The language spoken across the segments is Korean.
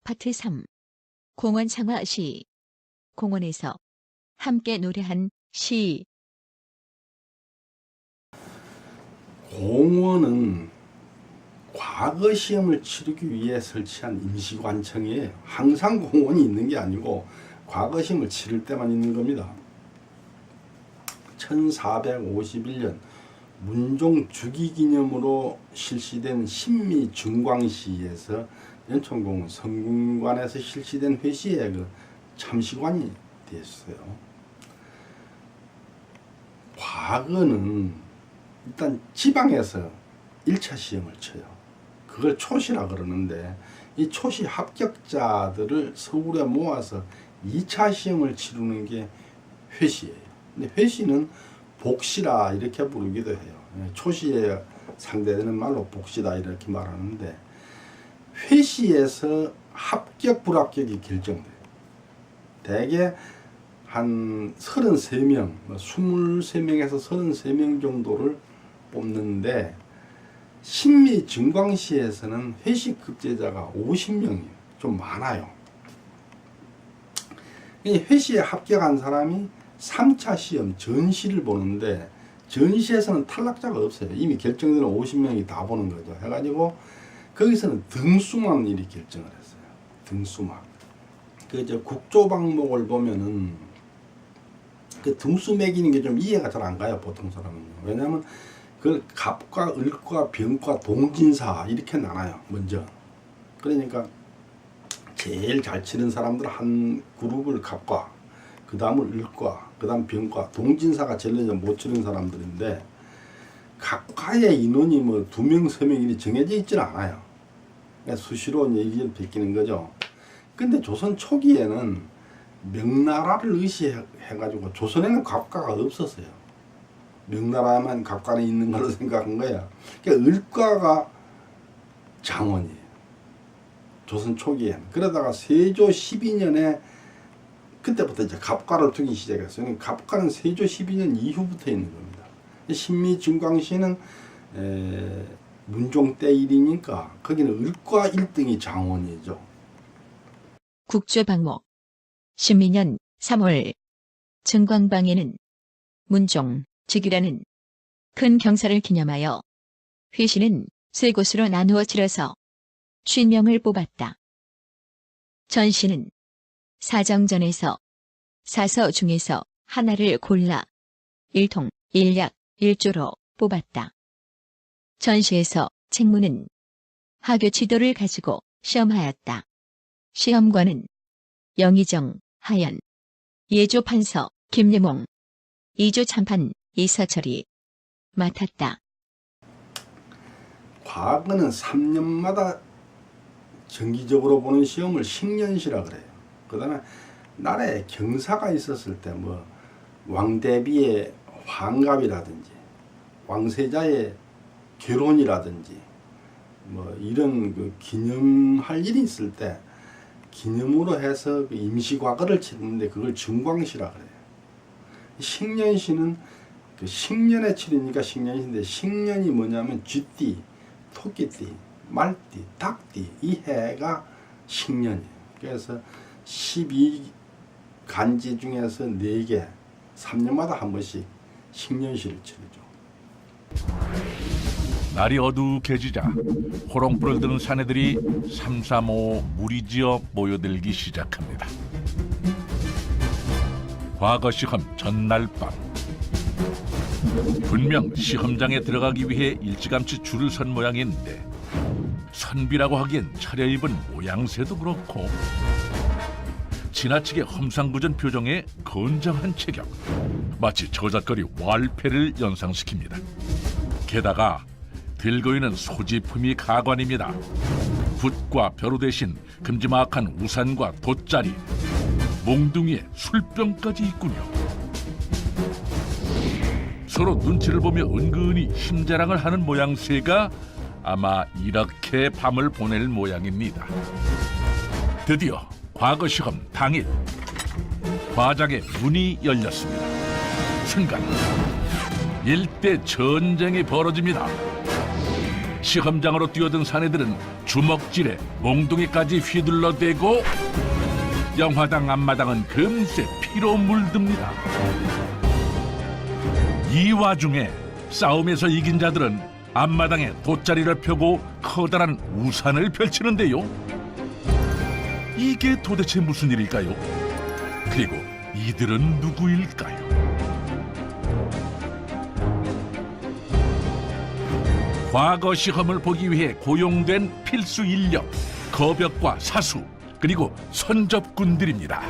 파트 3. 공원 창화 시. 공원에서 함께 노래한 시. 공원은 과거 시험을 치르기 위해 설치한 임시관청이에요. 항상 공원이 있는 게 아니고 과거 시험을 치를 때만 있는 겁니다. 1451년 문종 주기기념으로 실시된 신미 증광시에서 연천공원 성군관에서 실시된 회시에 그 참시관이 됐어요. 과거는 일단 지방에서 1차 시험을 쳐요. 그걸 초시라 그러는데 이 초시 합격자들을 서울에 모아서 2차 시험을 치르는 게 회시예요. 근데 회시는 복시라 이렇게 부르기도 해요. 초시에 상대되는 말로 복시다 이렇게 말하는데 회시에서 합격 불합격이 결정돼요. 대개 한 33명, 23명에서 33명 정도를 뽑는데 신미 증광시에서는 회시 급제자가 50명이에요. 좀 많아요. 회시에 합격한 사람이 3차 시험 전시를 보는데 전시에서는 탈락자가 없어요. 이미 결정되는 50명이 다 보는 거죠. 해가지고 거기서는 등수만 미리 결정을 했어요. 등수만. 그 국조방목을 보면은 그 등수 매기는 게 좀 이해가 잘 안 가요. 보통 사람은요. 왜냐하면 그 갑과 을과 병과 동진사 이렇게 나눠요. 먼저. 그러니까 제일 잘 치는 사람들 한 그룹을 갑과 그 다음은 을과 그 다음 병과 동진사가 제일 못 치는 사람들인데 각과의 인원이 뭐 2명, 3명 이렇게 정해져 있지는 않아요. 그러니까 수시로 이제 의견 베끼는 거죠. 근데 조선 초기에는 명나라를 의시해가지고 조선에는 갑과가 없었어요. 명나라만 갑과는 있는 걸로 생각한 거야. 그러니까 을과가 장원이에요. 조선 초기에는. 그러다가 세조 12년에 그때부터 이제 갑과를 두기 시작했어요. 그러니까 갑과는 세조 12년 이후부터 있는 겁니다. 신미 증광시는 문종 때 일이니까 거기는 을과 1등이 장원이죠. 국조방목. 신미년 3월. 증광방에는 문종, 즉이라는 큰 경사를 기념하여 회시는 세 곳으로 나누어 치러서 50명을 뽑았다. 전시는 사정전에서 사서 중에서 하나를 골라 일통, 일약, 일조로 뽑았다. 전시에서 책무는 하교 지도를 가지고 시험하였다. 시험관은 영의정, 하연, 예조 판서, 김예몽, 이조 참판, 이서철이 맡았다. 과거는 3년마다 정기적으로 보는 시험을 식년시라 그래요. 그 다음에 나라에 경사가 있었을 때 뭐 왕대비의 환갑이라든지 왕세자의 결혼이라든지 뭐 이런 그 기념할 일이 있을 때 기념으로 해서 그 임시과거를 치르는데 그걸 증광시라 그래요. 식년시는 그 식년에 치르니까 식년시인데 식년이 뭐냐면 쥐띠, 토끼띠, 말띠, 닭띠 이 해가 식년이에요. 그래서 12간지 중에서 4개 3년마다 한 번씩 식년시를 치르죠. 날이 어둑해지자 호롱불을 드는 사내들이 삼삼오오 무리지어 모여들기 시작합니다. 과거 시험 전날 밤 분명 시험장에 들어가기 위해 일찌감치 줄을 선 모양인데 선비라고 하기엔 차려입은 모양새도 그렇고 지나치게 험상궂은 표정에 건장한 체격, 마치 저잣거리 왈패를 연상시킵니다. 게다가 들고 있는 소지품이 가관입니다. 붓과 벼루 대신 큼지막한 우산과 돗자리, 몽둥이에 술병까지 있군요. 서로 눈치를 보며 은근히 힘자랑을 하는 모양새가 아마 이렇게 밤을 보낼 모양입니다. 드디어 과거 시험 당일 과장의 문이 열렸습니다. 순간 일대 전쟁이 벌어집니다. 시험장으로 뛰어든 사내들은 주먹질에 몽둥이까지 휘둘러대고 영화당 앞마당은 금세 피로 물듭니다. 이 와중에 싸움에서 이긴 자들은 앞마당에 돗자리를 펴고 커다란 우산을 펼치는데요. 이게 도대체 무슨 일일까요? 그리고 이들은 누구일까요? 과거 시험을 보기 위해 고용된 필수 인력, 거벽과 사수, 그리고 선접군들입니다.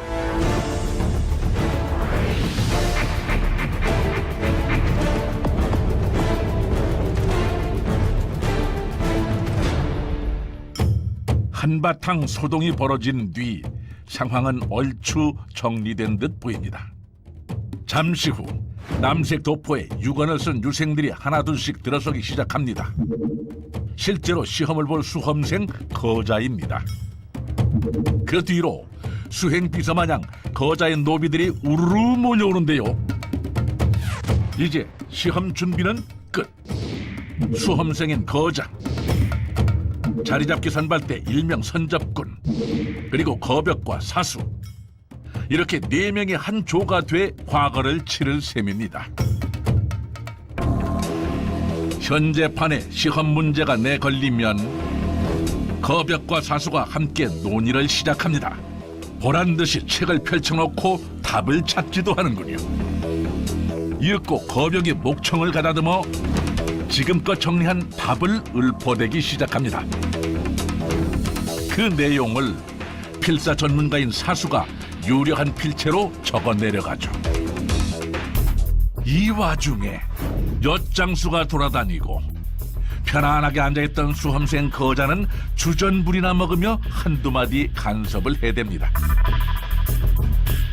한바탕 소동이 벌어진 뒤 상황은 얼추 정리된 듯 보입니다. 잠시 후 남색 도포에 유관을 쓴 유생들이 하나둘씩 들어서기 시작합니다. 실제로 시험을 볼 수험생 거자입니다. 그 뒤로 수행비서 마냥 거자의 노비들이 우르르 몰려오는데요. 이제 시험 준비는 끝. 수험생인 거자, 자리잡기 선발대 일명 선접군, 그리고 거벽과 사수, 이렇게 4명이 한 조가 돼 과거를 치를 셈입니다. 현재판에 시험 문제가 내걸리면 거벽과 사수가 함께 논의를 시작합니다. 보란듯이 책을 펼쳐놓고 답을 찾기도 하는군요. 이윽고 거벽이 목청을 가다듬어 지금껏 정리한 답을 읊어대기 시작합니다. 그 내용을 필사 전문가인 사수가 유려한 필체로 적어 내려가죠. 이 와중에 엿장수가 돌아다니고 편안하게 앉아있던 수험생 거자는 주전부리나 먹으며 한두 마디 간섭을 해댑니다.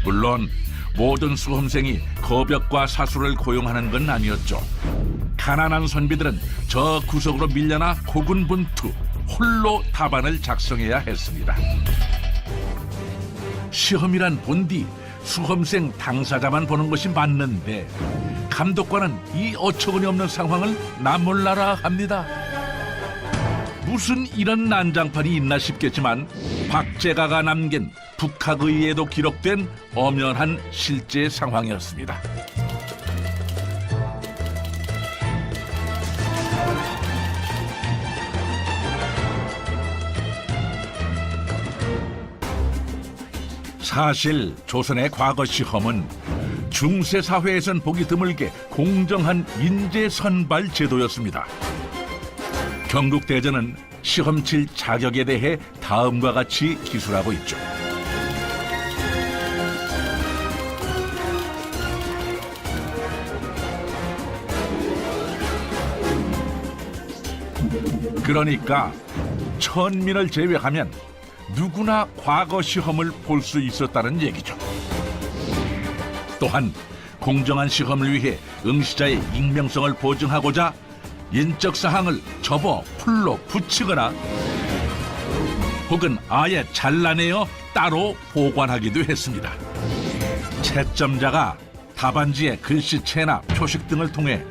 물론 모든 수험생이 거벽과 사수를 고용하는 건 아니었죠. 가난한 선비들은 저 구석으로 밀려나 고군분투 홀로 답안을 작성해야 했습니다. 시험이란 본디 수험생 당사자만 보는 것이 맞는데 감독관은 이 어처구니 없는 상황을 나몰라라 합니다. 무슨 이런 난장판이 있나 싶겠지만 박제가가 남긴 북학의에도 기록된 엄연한 실제 상황이었습니다. 사실 조선의 과거 시험은 중세 사회에선 보기 드물게 공정한 인재 선발 제도였습니다. 경국대전은 시험 칠 자격에 대해 다음과 같이 기술하고 있죠. 그러니까 천민을 제외하면 누구나 과거 시험을 볼 수 있었다는 얘기죠. 또한 공정한 시험을 위해 응시자의 익명성을 보증하고자 인적 사항을 접어 풀로 붙이거나 혹은 아예 잘라내어 따로 보관하기도 했습니다. 채점자가 답안지에 글씨체나 표식 등을 통해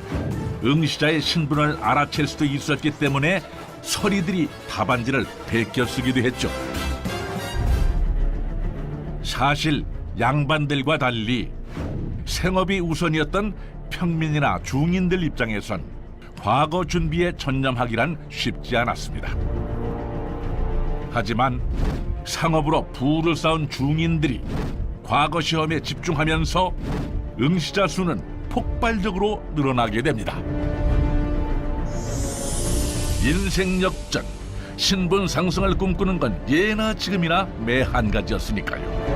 응시자의 신분을 알아챌 수도 있었기 때문에 서리들이 답안지를 베껴 쓰기도 했죠. 사실 양반들과 달리 생업이 우선이었던 평민이나 중인들 입장에선 과거 준비에 전념하기란 쉽지 않았습니다. 하지만 상업으로 부를 쌓은 중인들이 과거 시험에 집중하면서 응시자 수는 폭발적으로 늘어나게 됩니다. 인생 역전, 신분 상승을 꿈꾸는 건 예나 지금이나 매 한 가지였으니까요.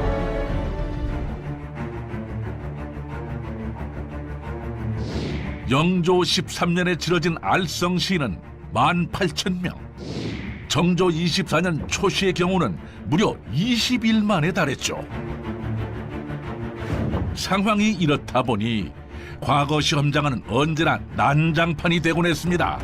영조 13년에 치러진 알성시는 18,000명, 정조 24년 초시의 경우는 무려 20일 만에 달했죠. 상황이 이렇다 보니 과거 시험장은 언제나 난장판이 되곤 했습니다.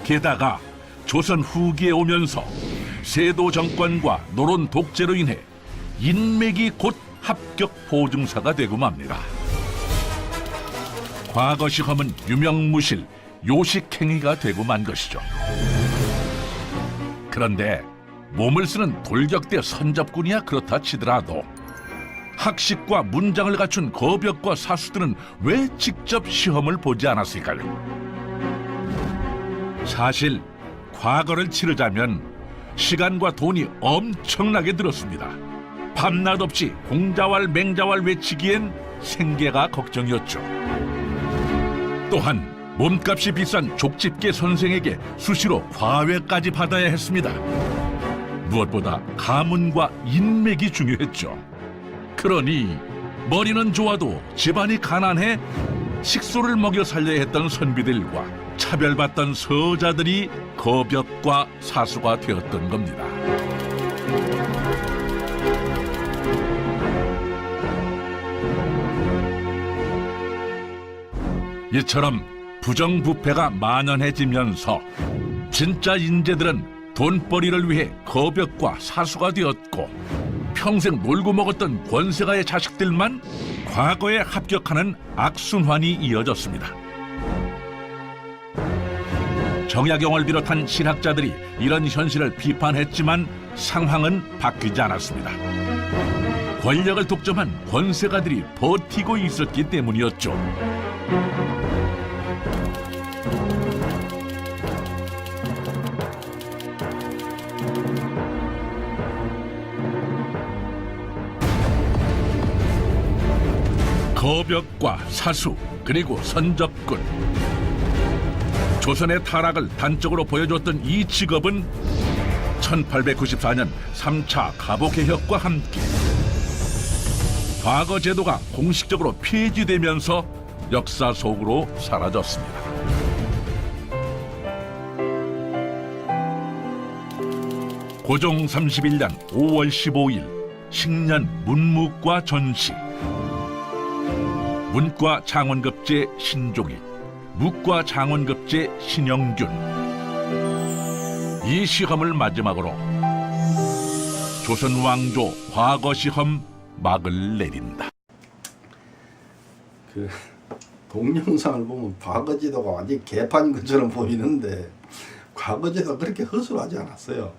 게다가 조선 후기에 오면서 세도 정권과 노론 독재로 인해 인맥이 곧 합격 보증사가 되고 맙니다. 과거 시험은 유명무실, 요식행위가 되고 만 것이죠. 그런데 몸을 쓰는 돌격대 선접군이야 그렇다 치더라도 학식과 문장을 갖춘 거벽과 사수들은 왜 직접 시험을 보지 않았을까요? 사실 과거를 치르자면 시간과 돈이 엄청나게 들었습니다. 밤낮 없이 공자왈 맹자왈 외치기엔 생계가 걱정이었죠. 또한 몸값이 비싼 족집게 선생에게 수시로 과외까지 받아야 했습니다. 무엇보다 가문과 인맥이 중요했죠. 그러니 머리는 좋아도 집안이 가난해 식소를 먹여 살려야 했던 선비들과 차별받던 서자들이 거벽과 사수가 되었던 겁니다. 이처럼 부정부패가 만연해지면서 진짜 인재들은 돈벌이를 위해 거벽과 사수가 되었고 평생 놀고 먹었던 권세가의 자식들만 과거에 합격하는 악순환이 이어졌습니다. 정약용을 비롯한 신학자들이 이런 현실을 비판했지만 상황은 바뀌지 않았습니다. 권력을 독점한 권세가들이 버티고 있었기 때문이었죠. 거벽과 사수 그리고 선접군, 조선의 타락을 단적으로 보여줬던 이 직업은 1894년 3차 가보개혁과 함께 과거 제도가 공식적으로 폐지되면서 역사 속으로 사라졌습니다. 고종 31년 5월 15일 식년 문무과 전시. 문과 장원급제 신종일, 무과 장원급제 신영균. 이 시험을 마지막으로 조선 왕조 과거 시험 막을 내린다. 그 동영상을 보면 과거 제도가 완전히 개판인 것처럼 보이는데 과거 제도가 그렇게 허술하지 않았어요.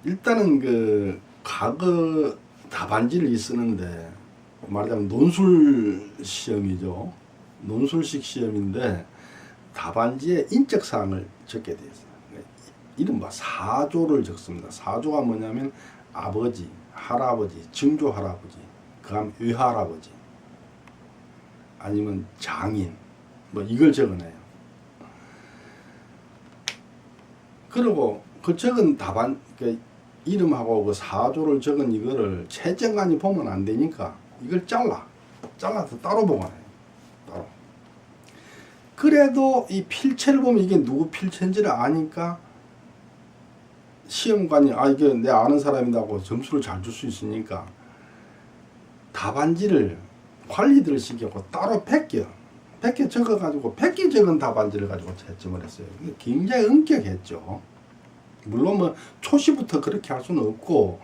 일단은 그 과거 답안지를 쓰는데 말하자면 논술 시험이죠. 논술식 시험인데 답안지에 인적사항을 적게 되어 있어요. 이른바 사조를 적습니다. 사조가 뭐냐면 아버지, 할아버지, 증조할아버지, 그다음 외할아버지, 아니면 장인, 뭐 이걸 적어내요. 그리고 그 적은 답안, 그 이름하고 그 사조를 적은 이거를 채점관이 보면 안 되니까 이걸 잘라서 따로 보관해요. 따로. 그래도 이 필체를 보면 이게 누구 필체인지를 아니까 시험관이 이게 내 아는 사람이라고 점수를 잘 줄 수 있으니까 답안지를 관리들을 시켜고 따로 베껴 적어가지고 베껴 적은 답안지를 가지고 채점을 했어요. 굉장히 엄격했죠. 물론 뭐 초시부터 그렇게 할 수는 없고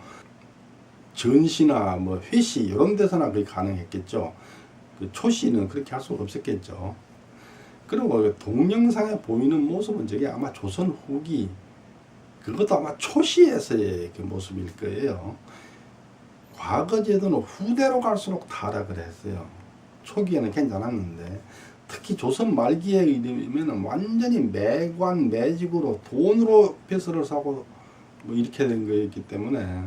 전시나 뭐 회시 이런 데서나 그게 가능했겠죠. 그 초시는 그렇게 할 수가 없었겠죠. 그리고 동영상에 보이는 모습은 저게 아마 조선 후기, 그것도 아마 초시에서의 그 모습일 거예요. 과거 제도는 후대로 갈수록 타락을 했어요. 초기에는 괜찮았는데 특히 조선 말기에 이르면 완전히 매관 매직으로 돈으로 벼슬을 사고 뭐 이렇게 된 거였기 때문에,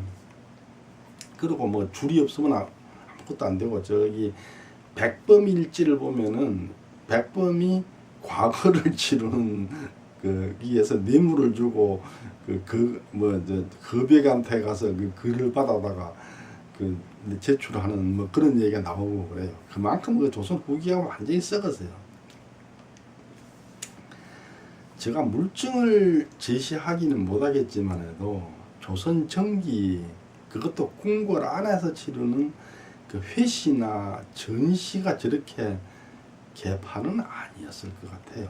그리고 뭐 줄이 없으면 아무것도 안 되고, 저기 백범일지를 보면은 백범이 과거를 치르는 그 위에서 뇌물을 주고 거백한테 가서 그 글을 받아다가 그 제출하는 뭐 그런 얘기가 나오고 그래요. 그만큼 그 조선 후기가 완전히 썩었어요. 제가 물증을 제시하기는 못하겠지만해도 조선 정기, 그것도 궁궐 안에서 치르는 그 회시나 전시가 저렇게 개판은 아니었을 것 같아요.